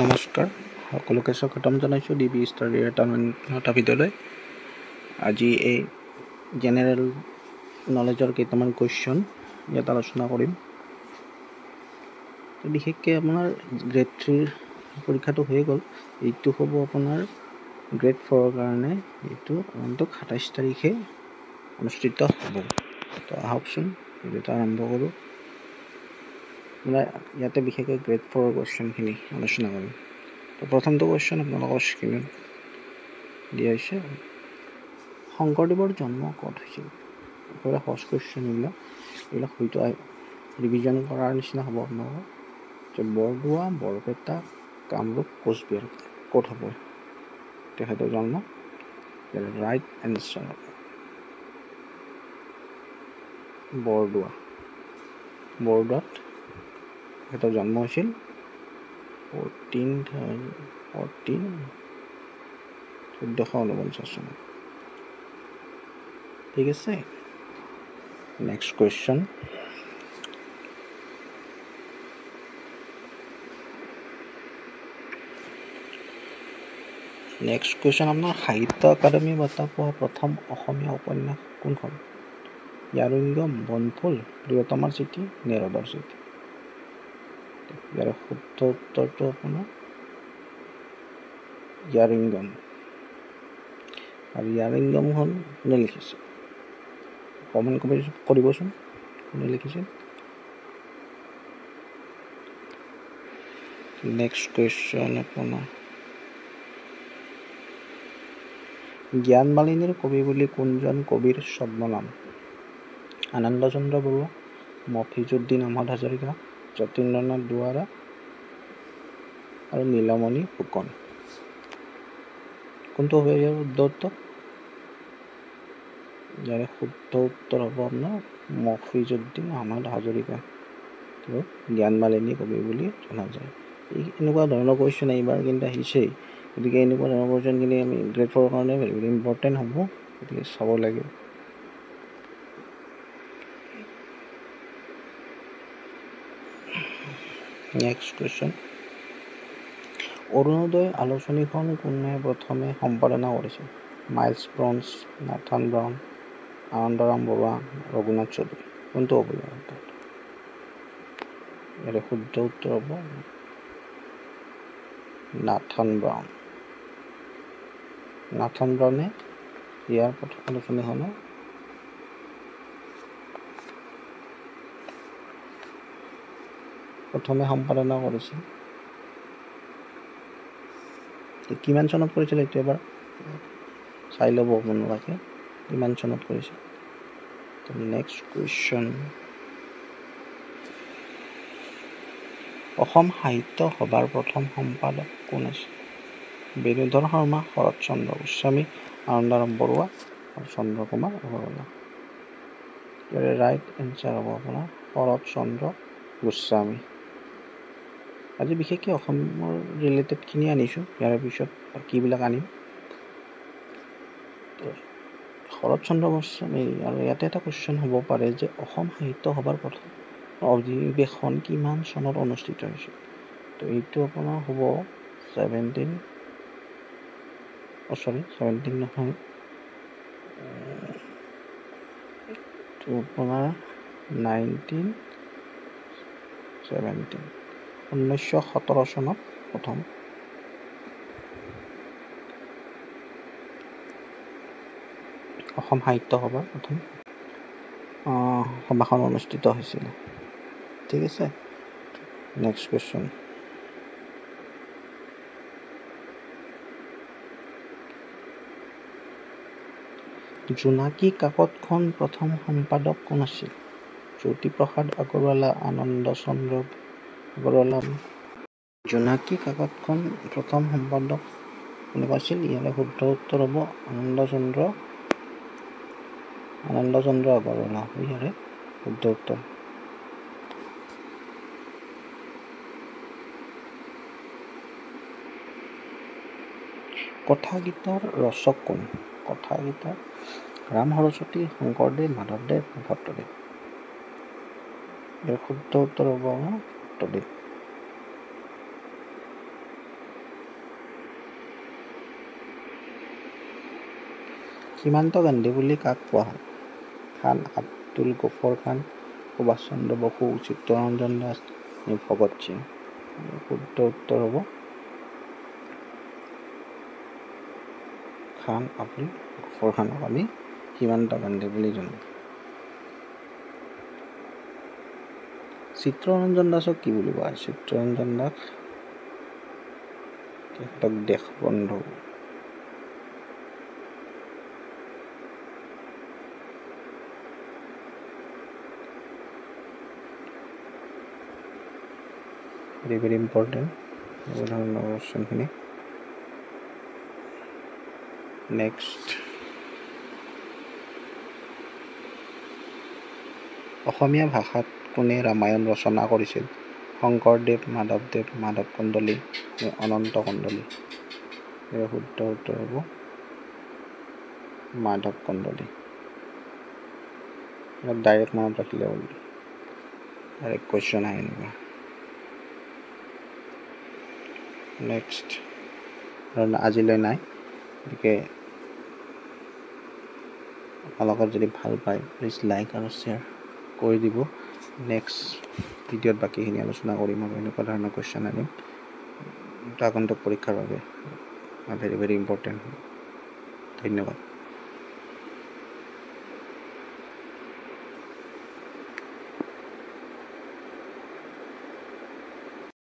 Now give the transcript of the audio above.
নমস্কাৰ সকলোকে স্বাগতম জনাইছোঁ DB ষ্টাডি এটা ভিডিঅ'লৈ। আজি এই জেনেৰেল নলেজৰ কেইটামান কুৱেশ্যন ইয়াত আলোচনা কৰিম। বিশেষকৈ আপোনাৰ গ্ৰেড 3ৰ পৰীক্ষাটো হৈ গ'ল, এইটো হ'ব আপোনাৰ গ্ৰেড 4ৰ কাৰণে। এইটো 27 তাৰিখে অনুষ্ঠিত হ'ব। তো আহকচোন ভিডিঅ'টো আৰম্ভ কৰোঁ। ইয়াতে বিশেষকৈ গ্ৰেড 4ৰ কুৱেশ্যনখিনি আলোচনা কৰিম। তো প্ৰথমটো কুৱেশ্যন আপোনালোকৰ স্ক্ৰীনত দিয়া হৈছে। শংকৰদেৱৰ জন্ম ক'ত হৈছিল? একেবাৰে সহজ কুৱেশ্যন এইবিলাক হয়তো ৰিভিজন কৰাৰ নিচিনা হ'ব আপোনালোকৰ। যে বৰদোৱা, বৰপেটা, কামৰূপ, কোচবিহাৰ ক'ত হ'ব তেখেতৰ জন্ম? ৰাইট এনচাৰ বৰদোৱাত তেখেতৰ জন্ম হৈছিল 1449 চনত। ঠিক আছে, নেক্সট কুৱেশ্যন। আপোনাৰ সাহিত্য একাডেমী বঁটা পোৱা প্ৰথম অসমীয়া উপন্যাস কোনখন? য়াৰুঙ্গম, বনফুল, প্ৰিয়তমাৰ চিঠি, নেৰদৰ চিঠি। ইয়াৰ শুদ্ধ উত্তৰটো আপোনাৰ য়াৰুঙ্গম। আৰু য়াৰুঙ্গমখন কোনে লিখিছিল? কমেণ্ট কৰিবচোন কোনে লিখিছিল। নেক্সট কুৱেশ্যন আপোনাৰ জ্ঞান-মালিনীৰ কবি বুলি কোনজন কবিৰ ছদ্মনাম? আনন্দচন্দ্ৰ বৰুৱা, মফিজুদ্দিন আহমদ হাজৰিকা, যতীন্দ্ৰনাথ দুৱৰা আৰু নীলমণি ফুকন। কোনটো হ'ব ইয়াৰ শুদ্ধ উত্তৰ? ইয়াৰে শুদ্ধ উত্তৰ হ'ব আপোনাৰ মফিজুদ্দিন আহমদ হাজৰিকা। জ্ঞান-মালিনী কবি বুলি জনা যায়। এনেকুৱা ধৰণৰ কুৱেশ্যন এইবাৰ কিন্তু আহিছেই, গতিকে এনেকুৱা ধৰণৰ কুৱেশ্যনখিনি আমি গ্ৰেড 4ৰ কাৰণে ভেৰি ভেৰি ইম্পৰ্টেণ্ট হ'ব, গতিকে চাব লাগে। Next question. অৰুণোদয় আলোচনীখন কোনে প্ৰথমে সম্পাদনা কৰিছিল? Miles Bronson, Nathan Brown, Anandaram Barua, Raghunath Chaudhuri. কোনটো হ'ব ইয়াৰ উত্তৰ? ইয়াৰে শুদ্ধ উত্তৰ হ'ব নাথান ব্ৰাউন। নাথান ব্ৰাউনে ইয়াৰ প্ৰথম আলোচনীখনৰ প্ৰথমে সম্পাদনা কৰিছিল। কিমান চনত কৰিছিল এইটো এবাৰ চাই ল'ব আপোনালোকে, কিমান চনত কৰিছিল। Next question. অসম সাহিত্য সভাৰ প্ৰথম সম্পাদক কোন আছিল? বেণুধৰ শৰ্মা, শৰৎ চন্দ্ৰ গোস্বামী, আনন্দৰাম বৰুৱা আৰু চন্দ্ৰ কুমাৰ আগৰৱালা। ইয়াৰে ৰাইট এনচাৰ হ'ব আপোনাৰ শৰৎ চন্দ্ৰ গোস্বামী। আজি বিশেষকৈ অসমৰ ৰিলেটেডখিনি আনিছোঁ, ইয়াৰ পিছত বাকীবিলাক আনিম। শৰৎ চন্দ্ৰ গোস্বামী। আৰু ইয়াতে এটা কুৱেশ্যন হ'ব পাৰে যে অসম সাহিত্য সভাৰ প্ৰথম অধিৱেশন কিমান চনত অনুষ্ঠিত হৈছিল? তো এইটো আপোনাৰ হ'ব 17 নহয়, এইটো আপোনাৰ 1917 চনত প্ৰথম অসম সাহিত্য সভাৰ প্ৰথম সভাখন অনুষ্ঠিত হৈছিল। ঠিক আছে, নেক্সট কুৱেশ্যন। জোনাকী কাকতখন প্ৰথম সম্পাদক কোন আছিল? জ্যোতিপ্ৰসাদ আগৰৱালা, আনন্দচন্দ্ৰ আগৰৱালা। জোনাকী কাকতখন প্ৰথম সম্পাদক কোনে আছিল? ইয়াৰে শুদ্ধ উত্তৰ হ'ব আনন্দচন্দ্ৰ আগৰৱালা। ইয়াৰে শুদ্ধ উত্তৰ। কথাগীতৰ ৰচক কোন? কথাগীতৰ ৰাম সৰস্বতী, শংকৰদেৱ, মাধৱদেৱ, ভট্টদেৱ। ইয়াৰ শুদ্ধ উত্তৰ হ'ব ভট্টদেৱ। সীমান্ত গান্ধী বুলি কাক কোৱা হয়? খান আব্দুল গফৰ খান, সুভাষ চন্দ্ৰ বসু, চিত্তৰঞ্জন দাস, ভগত সিং। শুদ্ধ উত্তৰ হ'ব খান আব্দুল গফৰ খানক আমি সীমান্ত গান্ধী বুলি জানো। চিত্তৰঞ্জন দাসক কি বুলি কোৱা হয়? চিত্তৰঞ্জন দাস তেখেতক দেশবন্ধু। ভেৰি ভেৰি ইম্পৰ্টেণ্ট এই ধৰণৰ কোৱেশ্যনখিনি। নেক্সট, অসমীয়া ভাষাত কোনে ৰামায়ণ ৰচনা কৰিছিল? শংকৰদেৱ, মাধৱদেৱ, মাধৱ কন্দলী, অনন্ত কন্দলী। ইয়াৰ শুদ্ধ উত্তৰ হ'ব মাধৱ কন্দলী। ইয়াক ডাইৰেক্ট মনত ৰাখিলে হ'ল, ডাইৰেক্ট কুৱেশ্যন আহে এনেকুৱা। নেক্সট আজিলৈ নাই, গতিকে আপোনালোকৰ যদি ভাল পায় প্লিজ লাইক আৰু শ্বেয়াৰ কৰি দিব। নেক্সট ভিডিঅ'ত বাকীখিনি আলোচনা কৰিম আৰু এনেকুৱা ধৰণৰ কুৱেশ্যন আনিম আগন্তুক পৰীক্ষাৰ বাবে। Very very important. ধন্যবাদ।